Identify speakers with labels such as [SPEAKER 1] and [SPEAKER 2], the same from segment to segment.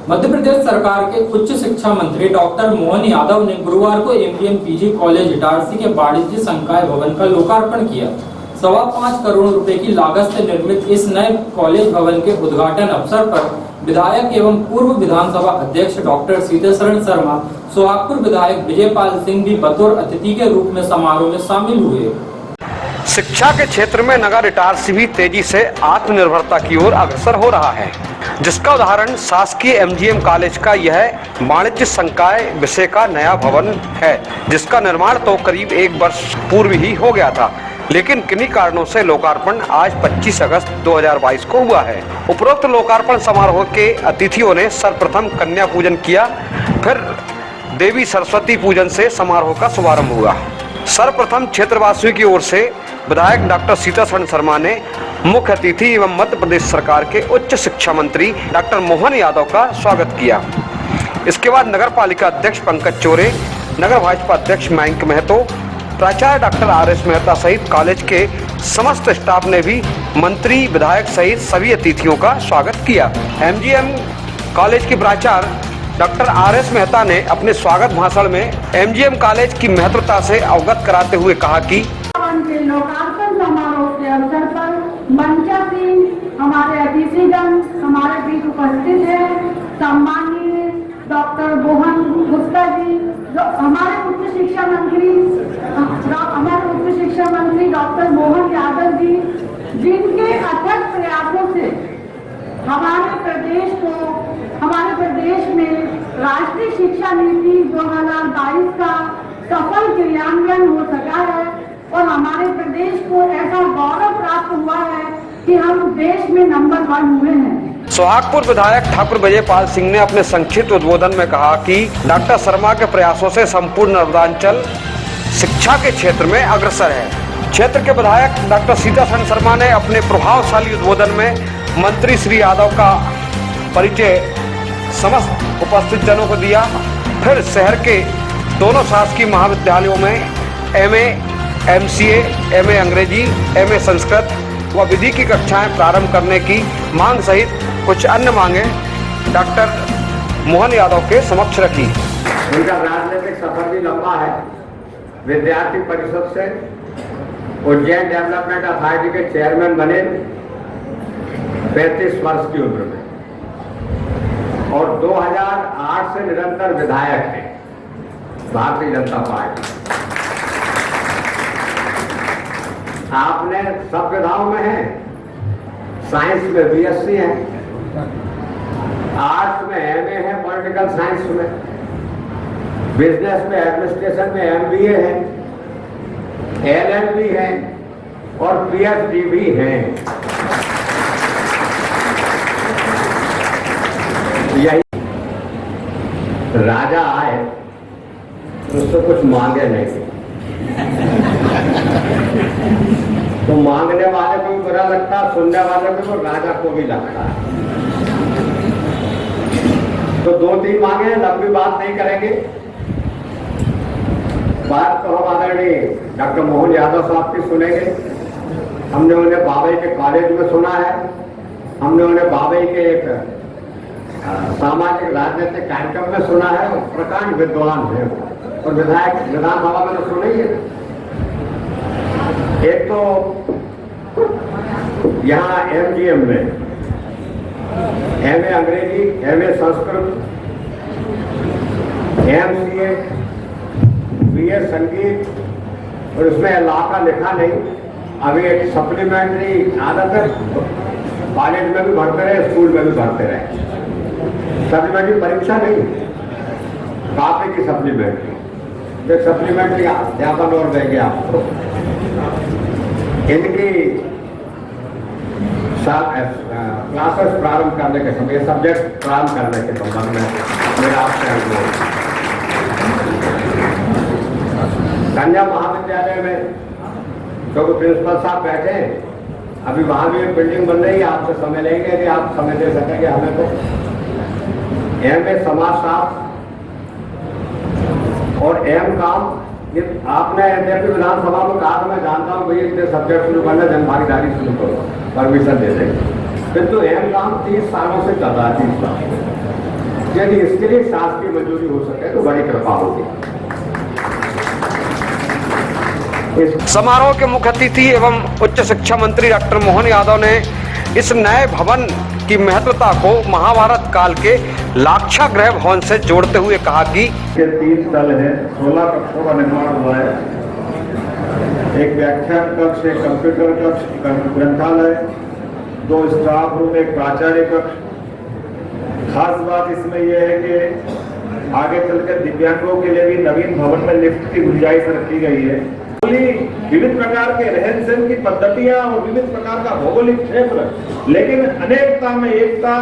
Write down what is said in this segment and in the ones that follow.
[SPEAKER 1] मध्य प्रदेश सरकार के उच्च शिक्षा मंत्री डॉक्टर मोहन यादव ने गुरुवार को एमजीएम पीजी कॉलेज इटारसी के वाणिज्य संकाय भवन का लोकार्पण किया। 5.25 करोड़ रुपए की लागत से निर्मित इस नए कॉलेज भवन के उद्घाटन अवसर पर विधायक एवं पूर्व विधानसभा अध्यक्ष डॉक्टर सीतासरण शर्मा, सोहागपुर विधायक विजयपाल सिंह भी बतौर अतिथि के रूप में समारोह में शामिल हुए।
[SPEAKER 2] शिक्षा के क्षेत्र में नगर इटारसी भी तेजी से आत्मनिर्भरता की ओर अग्रसर हो रहा है, जिसका उदाहरण शासकीय एमजीएम कॉलेज का यह वाणिज्य संकाय विषय का नया भवन है, जिसका निर्माण तो करीब 1 वर्ष पूर्व ही हो गया था, लेकिन किन्हीं कारणों से लोकार्पण आज 25 अगस्त 2022 को हुआ है। उपरोक्त लोकार्पण समारोह के अतिथियों ने सर्वप्रथम कन्या पूजन किया, फिर देवी सरस्वती पूजन से समारोह का शुभारंभ हुआ। सर्वप्रथम क्षेत्रवासियों की ओर से विधायक डॉक्टर सीतासरण शर्मा ने मुख्य अतिथि एवं मध्य प्रदेश सरकार के उच्च शिक्षा मंत्री डॉक्टर मोहन यादव का स्वागत किया। इसके बाद नगर पालिका अध्यक्ष पंकज चोरे, नगर भाजपा अध्यक्ष मयंक महतो, प्राचार्य डॉक्टर आर.एस. मेहता सहित कॉलेज के समस्त स्टाफ ने भी मंत्री, विधायक सहित सभी अतिथियों का स्वागत किया। एमजीएम कॉलेज के प्राचार्य डॉक्टर आर.एस. मेहता ने अपने स्वागत भाषण में एमजीएम कॉलेज की महत्वता से अवगत कराते हुए कहा कि
[SPEAKER 3] लोकार्पण समारोह के अवसर पर मंचासीन हमारे अतिथिगण हमारे बीच उपस्थित है। सम्माननीय डॉक्टर मोहन गुप्ता जी, जो हमारे उच्च शिक्षा मंत्री डॉक्टर मोहन यादव जी, जिनके अथक प्रयासों से हमारे प्रदेश में राष्ट्रीय शिक्षा नीति 2022 का सफल क्रियान्वयन हो सका है और हमारे प्रदेश को ऐसा गौरव प्राप्त हुआ है कि हम देश में नंबर 1 हुए हैं।
[SPEAKER 2] सोहागपुर विधायक ठाकुर विजयपाल सिंह ने अपने संक्षिप्त उद्बोधन में कहा कि डॉक्टर शर्मा के प्रयासों से संपूर्ण नर्मदांचल शिक्षा के क्षेत्र में अग्रसर है। क्षेत्र के विधायक डॉक्टर सीतासरण शर्मा ने अपने प्रभावशाली उद्बोधन में मंत्री श्री यादव का परिचय समस्त उपस्थित जनों को दिया। फिर शहर के दोनों शासकीय महाविद्यालयों में एमए, एमसीए, एमए अंग्रेजी, एमए संस्कृत व विधि की कक्षाएं प्रारंभ करने की मांग सहित कुछ अन्य मांगे डॉक्टर मोहन यादव के समक्ष रखी।
[SPEAKER 4] उनका राजनीतिक सफर भी लंबा है। विद्यार्थी परिषद से उज्जैन डेवलपमेंट अथॉरिटी के चेयरमैन बने 35 वर्ष की उम्र में और 2008 से निरंतर विधायक थे भारतीय जनता पार्टी। आपने सब विधाओं में है, साइंस में बीएससी है, आर्ट्स में एमए है, पॉलिटिकल साइंस में, बिजनेस में एडमिनिस्ट्रेशन में एमबीए है, एलएलबी है और पीएचडी भी है। यही राजा आए तो उससे कुछ मांगे नहीं, तो मांगने वाले को भी बुरा लगता, सुनने वाले को तो राजा को भी लगता है। तो 2-3 मांगे, लंबी बात नहीं करेंगे। बात तो हम आदरणीय डॉक्टर मोहन यादव साहब की सुनेंगे। हमने उन्हें बाबई के कॉलेज में सुना है, हमने उन्हें बाबई के एक सामाजिक राजनीतिक कार्यक्रम में सुना है। प्रकांड विद्वान है और विधायक विधानसभा में तो सुना ही है। एक तो यहाँ एमजीएम में एमए अंग्रेजी, एमए संस्कृत, एमसीए, बीए संगीत और उसमें इलाका लिखा नहीं। अभी एक सप्लीमेंट्री आदत है, कॉलेज में भी भरते रहे, स्कूल में भी भरते रहे। सप्लीमेंट्री परीक्षा नहीं, कॉपी की सप्लीमेंट्री, एक सप्लीमेंट्री अध्यापन और देंगे आपको। इनकी क्लासेस प्रारंभ करने के समय, सब्जेक्ट प्रारंभ करने के संबंध में मेरा आपसे अनुरोध। कन्या महाविद्यालय में जो प्रिंसिपल साहब बैठे हैं, अभी वहां भी एक बिल्डिंग बन रही है, आपसे समय लेंगे यदि आप समय दे सकेंगे हमें तो। एमए समाजशास्त्र और एम काम, ये आपने जैसे विधानसभा में कहा मैं जानता हूँ भाई इतने सब्जेक्ट शुरू करना, जनभागीदारी शुरू करो, परमिशन दे देंगे। फिर तो एम काम 30 सालों से चल रहा है, 30 साल। यदि इसके लिए शासकीय मंजूरी हो सके तो बड़ी कृपा होगी।
[SPEAKER 2] समारोह के मुख्य अतिथि एवं उच्च शिक्षा मंत्री डॉक्टर मोहन यादव ने इस नए भवन की महत्वता को महाभारत काल के लाक्षागृह भवन से जोड़ते हुए कहा कि
[SPEAKER 5] ये 3 तल है, 16 कक्षों का निर्माण हुआ है। एक व्याख्यान कक्ष, एक कंप्यूटर कक्ष, ग्रंथालय, 2 स्टाफ रूम, एक प्राचार्य कक्ष। खास बात इसमें यह है कि आगे चलकर दिव्यांगों के लिए भी नवीन भवन में लिफ्ट की गुंजाइश रखी गई है। विविध प्रकार के रहन सहन की पद्धतियां और विविध प्रकार का भौगोलिक क्षेत्र, लेकिन अनेकता में एकता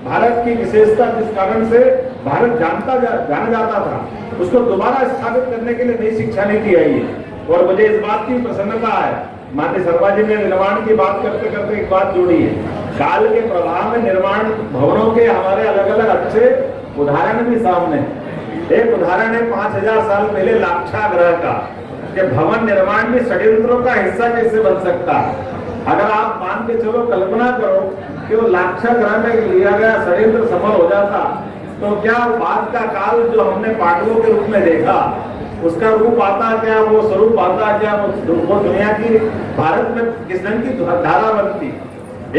[SPEAKER 5] भारत की विशेषता, जिस कारण से भारत जाना जाता था, उसको दोबारा स्थापित करने के लिए नई शिक्षा नीति आई है। और मुझे इस बात की प्रसन्नता है, माननीय शर्मा जी ने निर्माण की बात करते करते एक बात जोड़ी है। काल के प्रभाव में निर्माण भवनों के हमारे अलग अलग अच्छे उदाहरण भी सामने है। एक उदाहरण है 5000 साल पहले लाक्षागृह का, कि भवन निर्माण में षड्यंत्रों का हिस्सा कैसे बन सकता है। अगर आप मान के चलो, कल्पना करो कि वो लाक्षागृह में लिया गया षड्यंत्र सफल हो जाता, तो क्या बाद का काल जो हमने पांडवों के रूप में देखा, उसका रूप आता क्या, वो स्वरूप आता क्या, वो दुनिया की भारत में किस ढंग की धारा बनती।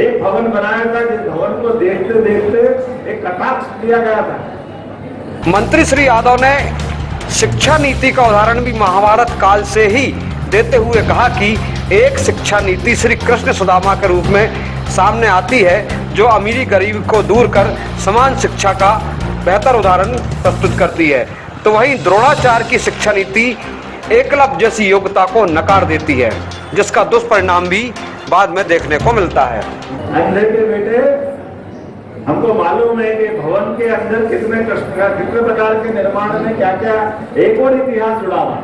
[SPEAKER 5] एक भवन बनाया था, जिस भवन को देखते देखते एक कटाक्ष किया गया था।
[SPEAKER 2] मंत्री श्री यादव ने शिक्षा नीति का उदाहरण भी महाभारत काल से ही देते हुए कहा कि एक शिक्षा नीति श्री कृष्ण सुदामा के रूप में सामने आती है, जो अमीरी गरीबी को दूर कर समान शिक्षा का बेहतर उदाहरण प्रस्तुत करती है। तो वहीं द्रोणाचार्य की शिक्षा नीति एकलव्य जैसी योग्यता को नकार देती है, जिसका दुष्परिणाम भी बाद में देखने को मिलता है।
[SPEAKER 5] अंधे के बेटे, हमको मालूम है कि भवन के अंदर कितने प्रकार के निर्माण में क्या क्या एक और इतिहास जुड़ा हुआ,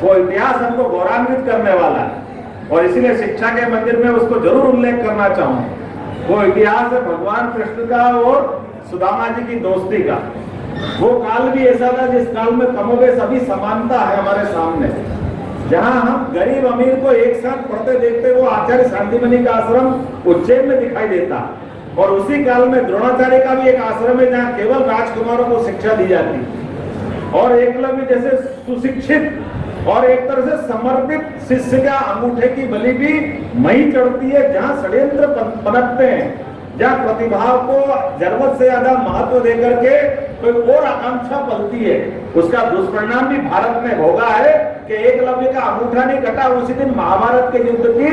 [SPEAKER 5] वो इतिहास हमको गौरवान्वित करने वाला है। और इसीलिए शिक्षा के मंदिर में उसको जरूर उल्लेख करना चाहूंगा। वो इतिहास है भगवान कृष्ण का और सुदामा जी की दोस्ती का। वो काल भी ऐसा था जिस काल में कमोबेश अभी समानता है हमारे सामने, जहां हम गरीब अमीर को एक साथ पढ़ते देखते। वो आचार्य शांतिमणि का आश्रम उज्जैन में दिखाई देता, और उसी काल में द्रोणाचार्य का भी एक आश्रम है जहाँ केवल राजकुमारों को शिक्षा दी जाती। और एकलव्य जैसे सुशिक्षित और एक तरह से समर्पित शिष्य का अंगूठे की बलि भी मई चढ़ती है, जहाँ षड्यंत्र पनपते हैं, जहाँ प्रतिभा को जरूरत से ज्यादा महत्व देकर के कोई और आकांक्षा पलती है। उसका दुष्परिणाम भी भारत में भोगा है कि एकलव्य का अंगूठा नहीं कटा। उसी दिन महाभारत के युद्ध की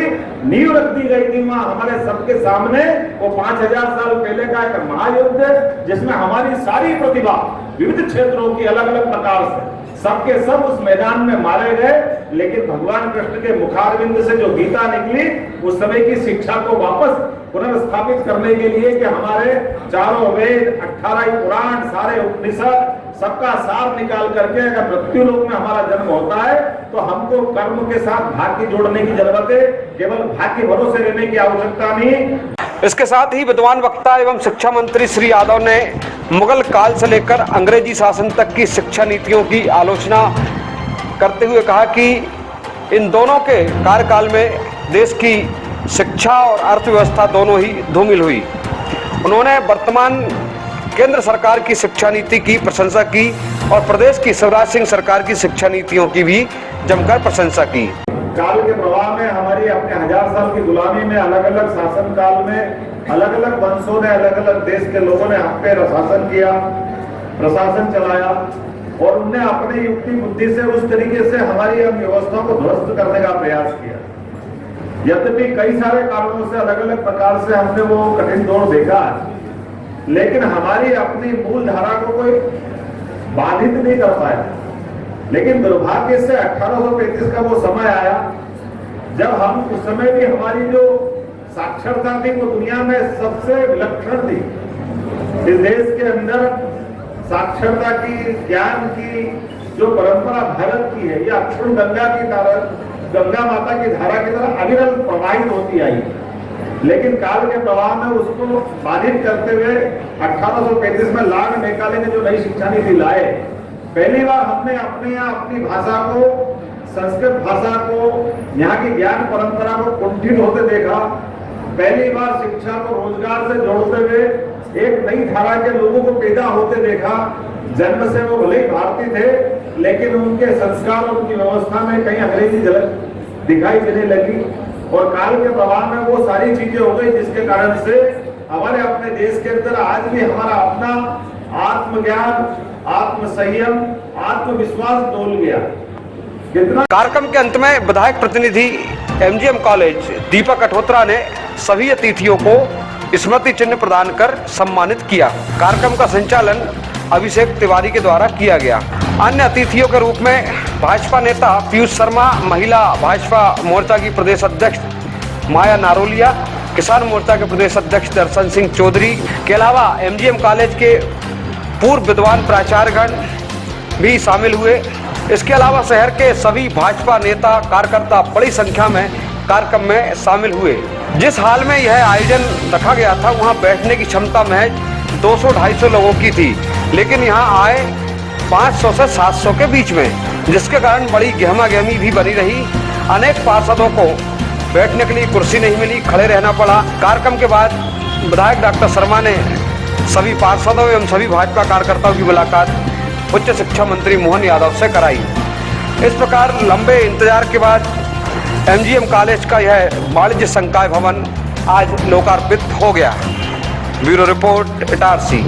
[SPEAKER 5] नींव रख दी गई थी वहां हमारे सबके सामने। वो 5000 साल पहले का एक महायुद्ध, जिसमें हमारी सारी प्रतिभा विविध क्षेत्रों की अलग अलग प्रकार से सबके सब उस मैदान में मारे गए। लेकिन भगवान कृष्ण के मुखारविंद से जो गीता निकली, उस समय की शिक्षा को वापस पुनर्स्थापित करने के लिए कि हमारे चारों वेद, 18 पुराण, सारे उपनिषद, सबका सार निकाल करके अगर मृत्यु लोक में हमारा जन्म होता है तो हमको कर्म के साथ भाग्य जोड़ने की जरूरत है, केवल भाग्य भरोसे रहने की आवश्यकता नहीं।
[SPEAKER 2] इसके साथ ही विद्वान वक्ता एवं शिक्षा मंत्री श्री यादव ने मुगल काल से लेकर अंग्रेजी शासन तक की शिक्षा नीतियों की आलोचना करते हुए कहा कि इन दोनों के कार्यकाल में देश की शिक्षा और अर्थव्यवस्था दोनों ही धूमिल हुई। उन्होंने वर्तमान केंद्र सरकार की शिक्षा नीति की प्रशंसा की और प्रदेश की शिवराज सिंह सरकार की शिक्षा नीतियों की भी जमकर प्रशंसा की।
[SPEAKER 5] काल के प्रभाव में हमारी अपने 1000 साल की गुलामी में अलग अलग शासन काल में अलग अलग वंशों ने, अलग अलग देश के लोगों ने हम पे शासन किया, प्रशासन चलाया, और उनने अपनी युक्ति बुद्धि से उस तरीके से हमारी व्यवस्था को ध्वस्त करने का प्रयास किया। यद्यपि कई सारे कारणों से अलग अलग प्रकार से हमने वो कठिन दौर देखा, लेकिन हमारी अपनी मूल धारा को कोई बाधित नहीं कर पाया। लेकिन दुर्भाग्य से 1835 का वो समय आया जब हम उस समय भी हमारी जो साक्षरता थी वो दुनिया में सबसे विलक्षण थी। इस देश के अंदर साक्षरता की, ज्ञान की जो परंपरा भारत की है, यह अक्षुण गंगा की तरह, गंगा माता की धारा की तरह अविरल प्रवाहित होती आई। लेकिन काल के प्रवाह में उसको बाधित करते हुए 1835 में लॉर्ड मैकाले ने जो नई शिक्षा नीति लाए, पहली बार हमने अपने यहाँ अपनी भाषा को, संस्कृत भाषा को, यहाँ की ज्ञान परंपरा को कुंठित होते देखा। पहली बार शिक्षा को रोजगार से जोड़ते हुए एक नई धारा के लोगों को पैदा होते देखा। जन्म से वो भले ही भारतीय थे, लेकिन उनके संस्कार और उनकी व्यवस्था में कहीं अंग्रेजी झलक दिखाई देने लगी और काल के प्रभाव में वो सारी चीजें हो गई, जिसके कारण से हमारे अपने देश के अंदर आज भी हमारा अपना आत्मज्ञान, आत्मसंयम, आत्मविश्वास डोल गया। कितना
[SPEAKER 2] कार्यक्रम के अंत में विधायक प्रतिनिधि एमजीएम कॉलेज दीपक अठोत्रा ने सभी अतिथियों को स्मृति चिन्ह प्रदान कर सम्मानित किया। कार्यक्रम का संचालन अभिषेक तिवारी के द्वारा किया गया। अन्य अतिथियों के रूप में भाजपा नेता पीयूष शर्मा, महिला भाजपा मोर्चा की प्रदेश अध्यक्ष माया नारोलिया, किसान मोर्चा के प्रदेश अध्यक्ष दर्शन सिंह चौधरी के अलावा एमजीएम कॉलेज के पूर्व विद्वान प्राचार्यगण भी शामिल हुए। इसके अलावा शहर के सभी भाजपा नेता कार्यकर्ता बड़ी संख्या में कार्यक्रम में शामिल हुए। जिस हाल में यह आयोजन रखा गया था वहां बैठने की क्षमता महज 200-250 लोगों की थी, लेकिन यहां आए 500 से 700 के बीच में, जिसके कारण बड़ी गहमागहमी भी बनी रही। अनेक पार्षदों को बैठने के लिए कुर्सी नहीं मिली, खड़े रहना पड़ा। कार्यक्रम के बाद विधायक डॉक्टर शर्मा ने सभी पार्षदों एवं सभी भाजपा कार्यकर्ताओं की मुलाकात उच्च शिक्षा मंत्री मोहन यादव से कराई। इस प्रकार लंबे इंतजार के बाद एमजीएम कॉलेज का यह वाणिज्य संकाय भवन आज लोकार्पित हो गया। Bureau report Itarsi.